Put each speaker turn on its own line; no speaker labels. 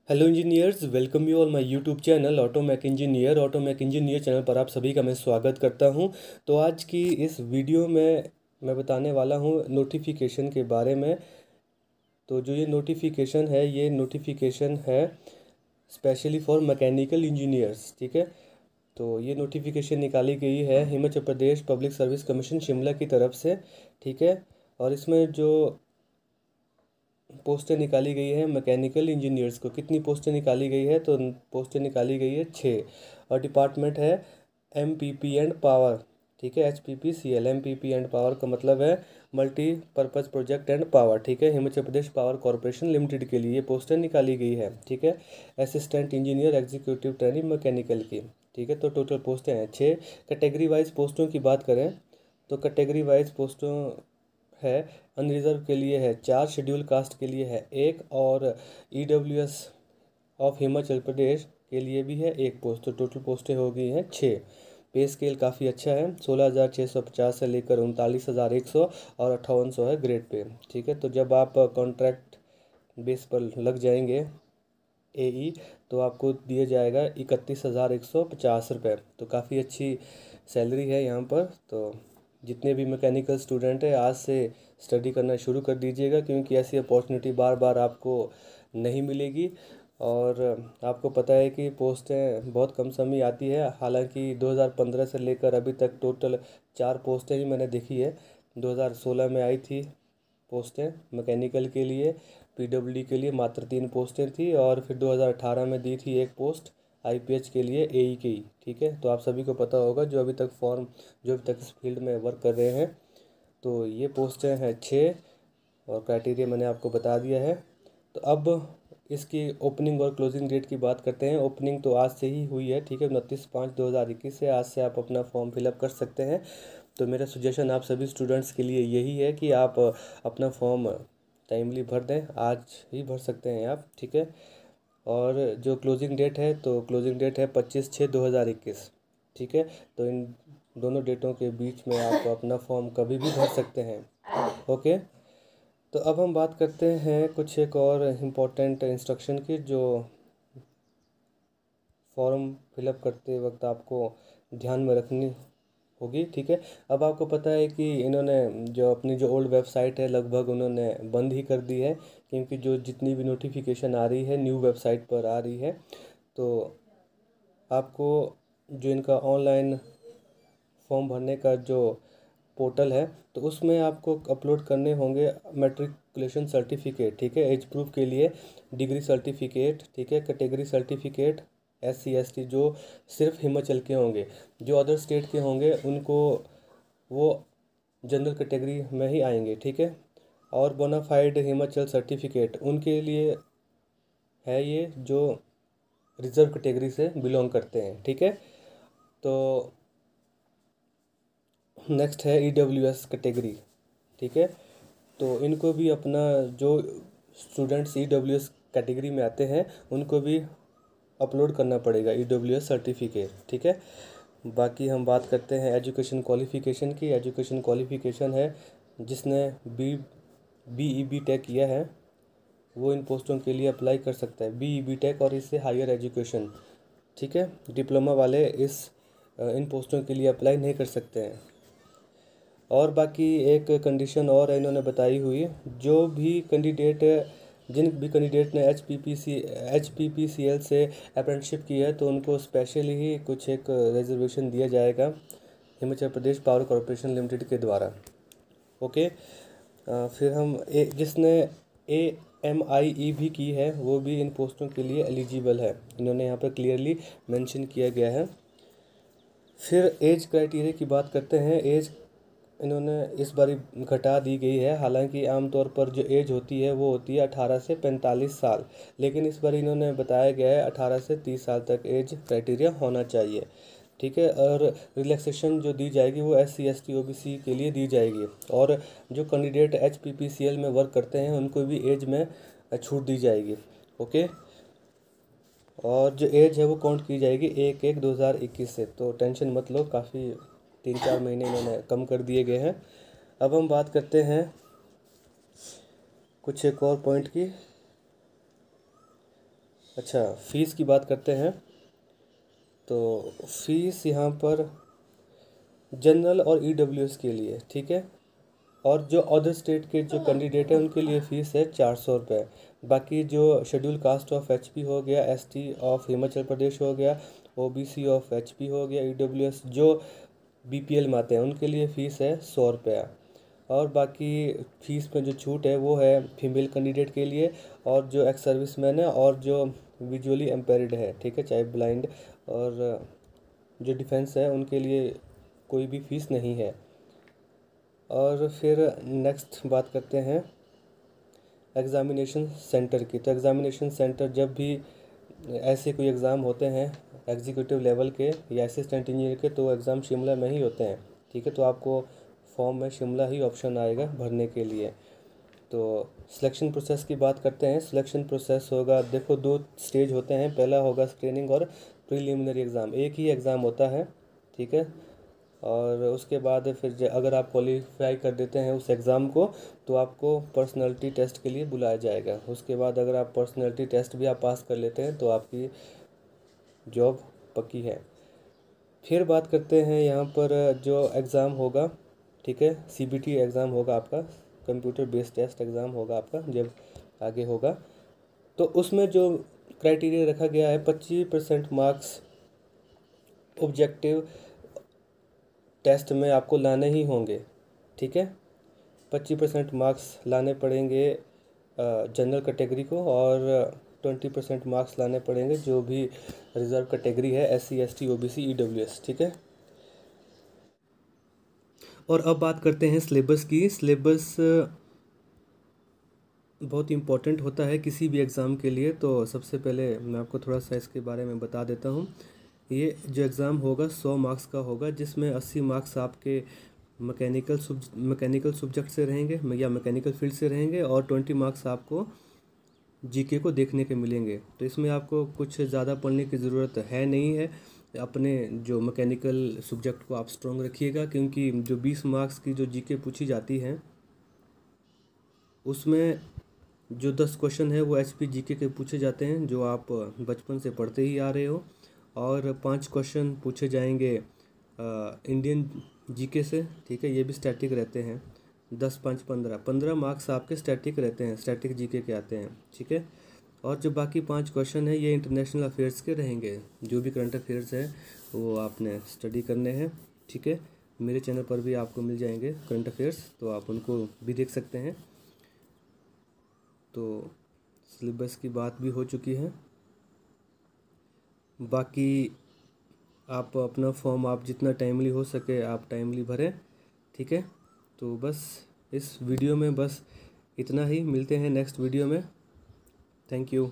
Hello engineers, welcome you all my YouTube channel Automac engineer channel पर आप सभी का मैं स्वागत करता हूं। तो आज की इस वीडियो में मैं बताने वाला हूं नोटिफिकेशन के बारे में। तो जो ये नोटिफिकेशन है स्पेशली फॉर मैकेनिकल इंजीनियर्स, ठीक है। तो ये नोटिफिकेशन निकाली गई है Himachal Pradesh public service commission Shimla की तरफ से, ठीक है। और इसमें जो पोस्टें निकाली गई है मैकेनिकल इंजीनियर्स को, कितनी पोस्टें निकाली गई है? तो पोस्टें निकाली गई है 6। और डिपार्टमेंट है एमपीपी एंड पावर, ठीक है। एचपीपीसीएल, एमपीपी एंड पावर का मतलब है मल्टीपर्पज़ प्रोजेक्ट एंड पावर, ठीक है। Himachal Pradesh power corporation limited के लिए पोस्टें निकाली गई है, ठीक है। Assistant engineer executive training mechanical की, ठीक है। तो टोटल पोस्टें हैं 6। कैटेगरी वाइज पोस्टों की बात करें तो कैटेगरी वाइज पोस्टों है अनरिजर्व के लिए है 4, शेड्यूल कास्ट के लिए है 1 और ईडब्ल्यूएस ऑफ हिमाचल प्रदेश के लिए भी है 1 पोस्ट। तो टोटल पोस्टें हो गई हैं 6। पे स्केल काफ़ी अच्छा है, 16,650 से लेकर 39,100 और 5800 है ग्रेड पे, ठीक है। तो जब आप कॉन्ट्रैक्ट बेस पर लग जाएंगे एई तो आपको दिया जाएगा 31,150 रुपये। तो काफ़ी अच्छी सैलरी है यहाँ पर। तो जितने भी मैकेनिकल स्टूडेंट हैं आज से स्टडी करना शुरू कर दीजिएगा, क्योंकि ऐसी अपॉर्चुनिटी बार बार आपको नहीं मिलेगी। और आपको पता है कि पोस्टें बहुत कम समय आती है। हालांकि 2015 से लेकर अभी तक टोटल 4 पोस्टें ही मैंने देखी है। 2016 में आई थी पोस्टें मैकेनिकल के लिए, पीडब्ल्यूडी के लिए मात्र 3 पोस्टें थी, और फिर 2018 में दी थी 1 पोस्ट आईपीएच के लिए एई की, ठीक है। तो आप सभी को पता होगा जो अभी तक इस फील्ड में वर्क कर रहे हैं। तो ये पोस्टें हैं 6 और क्राइटेरिया मैंने आपको बता दिया है। तो अब इसकी ओपनिंग और क्लोजिंग डेट की बात करते हैं। ओपनिंग तो आज से ही हुई है, ठीक है। 29/5/2021 से आज से आप अपना फॉर्म फिलअप कर सकते हैं। तो मेरा सजेशन आप सभी स्टूडेंट्स के लिए यही है कि आप अपना फॉर्म टाइमली भर दें, आज ही भर सकते हैं आप, ठीक है। और जो क्लोजिंग डेट है तो क्लोजिंग डेट है 25/6/2021, ठीक है। तो इन दोनों डेटों के बीच में आप अपना फॉर्म कभी भी भर सकते हैं, ओके। तो अब हम बात करते हैं कुछ एक और इम्पोर्टेंट इंस्ट्रक्शन की, जो फॉर्म फिलअप करते वक्त आपको ध्यान में रखनी होगी, ठीक है। अब आपको पता है कि इन्होंने जो अपनी जो ओल्ड वेबसाइट है लगभग उन्होंने बंद ही कर दी है, क्योंकि जो जितनी भी नोटिफिकेशन आ रही है न्यू वेबसाइट पर आ रही है। तो आपको जो इनका ऑनलाइन फॉर्म भरने का जो पोर्टल है तो उसमें आपको अपलोड करने होंगे मैट्रिकुलेशन सर्टिफिकेट, ठीक है। एज प्रूफ के लिए डिग्री सर्टिफिकेट, ठीक है। कैटेगरी सर्टिफिकेट SC ST जो सिर्फ हिमाचल के होंगे, जो अदर स्टेट के होंगे उनको वो जनरल कैटेगरी में ही आएंगे, ठीक है। और बोनाफाइड हिमाचल सर्टिफिकेट उनके लिए है ये जो रिजर्व कैटेगरी से बिलोंग करते हैं, ठीक है। तो नेक्स्ट है EWS कैटेगरी, ठीक है। तो इनको भी अपना जो स्टूडेंट्स EWS कैटेगरी में आते हैं उनको भी अपलोड करना पड़ेगा EWS सर्टिफिकेट, ठीक है। बाकी हम बात करते हैं एजुकेशन क्वालिफ़िकेशन की। एजुकेशन क्वालिफ़िकेशन है जिसने BE BTech किया है वो इन पोस्टों के लिए अप्लाई कर सकता है, BE BTech और इससे हायर एजुकेशन, ठीक है। डिप्लोमा वाले इन पोस्टों के लिए अप्लाई नहीं कर सकते हैं। और बाकी एक कंडीशन और है इन्होंने बताई हुई, जिन भी कैंडिडेट ने HPPCL से अप्रेंटिसशिप की है तो उनको स्पेशली ही कुछ एक रिजर्वेशन दिया जाएगा Himachal Pradesh power corporation limited के द्वारा, ओके। फिर हम जिसने AMIE भी की है वो भी इन पोस्टों के लिए एलिजिबल है, इन्होंने यहाँ पर क्लियरली मेंशन किया गया है। फिर एज क्राइटेरिया की बात करते हैं। एज इन्होंने इस बार घटा दी गई है, हालांकि आमतौर पर जो एज होती है वो होती है 18 से 45 साल, लेकिन इस बार इन्होंने बताया गया है 18 से 30 साल तक एज क्राइटेरिया होना चाहिए, ठीक है। और रिलैक्सेशन जो दी जाएगी वो SC ST OBC के लिए दी जाएगी, और जो कैंडिडेट HPPCL में वर्क करते हैं उनको भी एज में छूट दी जाएगी, ओके। और जो एज है वो काउंट की जाएगी 1/1/2021 से। तो टेंशन मत लो, काफ़ी 3-4 महीने इन्होंने कम कर दिए गए हैं। अब हम बात करते हैं कुछ एक और पॉइंट की। अच्छा, फ़ीस की बात करते हैं। तो फ़ीस यहाँ पर जनरल और ईडब्ल्यूएस के लिए, ठीक है, और जो अदर स्टेट के जो कैंडिडेट हैं उनके लिए फ़ीस है 400 रुपये। बाकी जो शेड्यूल कास्ट ऑफ एचपी हो गया, एसटी ऑफ हिमाचल प्रदेश हो गया, ओबीसी ऑफ एचपी हो गया, ईडब्ल्यूएस जो बीपीएल में आते हैं उनके लिए फ़ीस है 100 रुपया। और बाकी फ़ीस में जो छूट है वो है फीमेल कैंडिडेट के लिए, और जो एक्स सर्विसमैन है, और जो विजुअली एम्पेयर्ड है, ठीक है, चाहे ब्लाइंड, और जो डिफेंस है उनके लिए कोई भी फ़ीस नहीं है। और फिर नेक्स्ट बात करते हैं एग्ज़ामिनेशन सेंटर की। तो एग्ज़ामिनेशन सेंटर जब भी ऐसे कोई एग्ज़ाम होते हैं एग्जीक्यूटिव लेवल के या असिस्टेंट इंजीनियर के, तो एग्ज़ाम शिमला में ही होते हैं, ठीक है। तो आपको फॉर्म में शिमला ही ऑप्शन आएगा भरने के लिए। तो सिलेक्शन प्रोसेस की बात करते हैं। सिलेक्शन प्रोसेस होगा, देखो 2 स्टेज होते हैं, पहला होगा स्क्रीनिंग और प्रीलिमिनरी एग्ज़ाम। एक ही एग्ज़ाम होता है, ठीक है। और उसके बाद फिर अगर आप क्वालिफाई कर देते हैं उस एग्ज़ाम को, तो आपको पर्सनालिटी टेस्ट के लिए बुलाया जाएगा। उसके बाद अगर आप पर्सनालिटी टेस्ट भी आप पास कर लेते हैं तो आपकी जॉब पक्की है। फिर बात करते हैं यहाँ पर जो एग्ज़ाम होगा, ठीक है, सीबीटी एग्ज़ाम होगा आपका, कंप्यूटर बेस्ड टेस्ट एग्ज़ाम होगा आपका जब आगे होगा। तो उसमें जो क्राइटेरिया रखा गया है 25% मार्क्स ऑब्जेक्टिव टेस्ट में आपको लाने ही होंगे, ठीक है। 25% मार्क्स लाने पड़ेंगे जनरल कैटेगरी को, और 20% मार्क्स लाने पड़ेंगे जो भी रिज़र्व कैटेगरी है, एससी एसटी ओबीसी ईडब्ल्यूएस, ठीक है। और अब बात करते हैं सिलेबस की। सिलेबस बहुत इम्पोर्टेंट होता है किसी भी एग्ज़ाम के लिए। तो सबसे पहले मैं आपको थोड़ा सा इसके बारे में बता देता हूँ। ये जो एग्ज़ाम होगा 100 मार्क्स का होगा, जिसमें 80 मार्क्स आपके मैकेनिकल सब्जेक्ट से रहेंगे या मैकेनिकल फील्ड से रहेंगे, और 20 मार्क्स आपको जीके को देखने के मिलेंगे। तो इसमें आपको कुछ ज़्यादा पढ़ने की ज़रूरत है नहीं है। अपने जो मैकेनिकल सब्जेक्ट को आप स्ट्रॉन्ग रखिएगा, क्योंकि जो 20 मार्क्स की जो जीके पूछी जाती है उसमें जो 10 क्वेश्चन है वो एचपी जीके के पूछे जाते हैं, जो आप बचपन से पढ़ते ही आ रहे हो। और 5 क्वेश्चन पूछे जाएंगे इंडियन जीके से, ठीक है, ये भी स्टैटिक रहते हैं। 10 5 15 मार्क्स आपके स्टैटिक रहते हैं, स्टैटिक जीके के आते हैं, ठीक है। और जो बाकी 5 क्वेश्चन है ये इंटरनेशनल अफेयर्स के रहेंगे। जो भी करंट अफेयर्स है वो आपने स्टडी करने हैं, ठीक है। मेरे चैनल पर भी आपको मिल जाएंगे करंट अफेयर्स, तो आप उनको भी देख सकते हैं। तो सिलेबस की बात भी हो चुकी है। बाकी आप अपना फॉर्म आप जितना टाइमली हो सके आप टाइमली भरें, ठीक है। तो बस इस वीडियो में बस इतना ही, मिलते हैं नेक्स्ट वीडियो में। Thank you.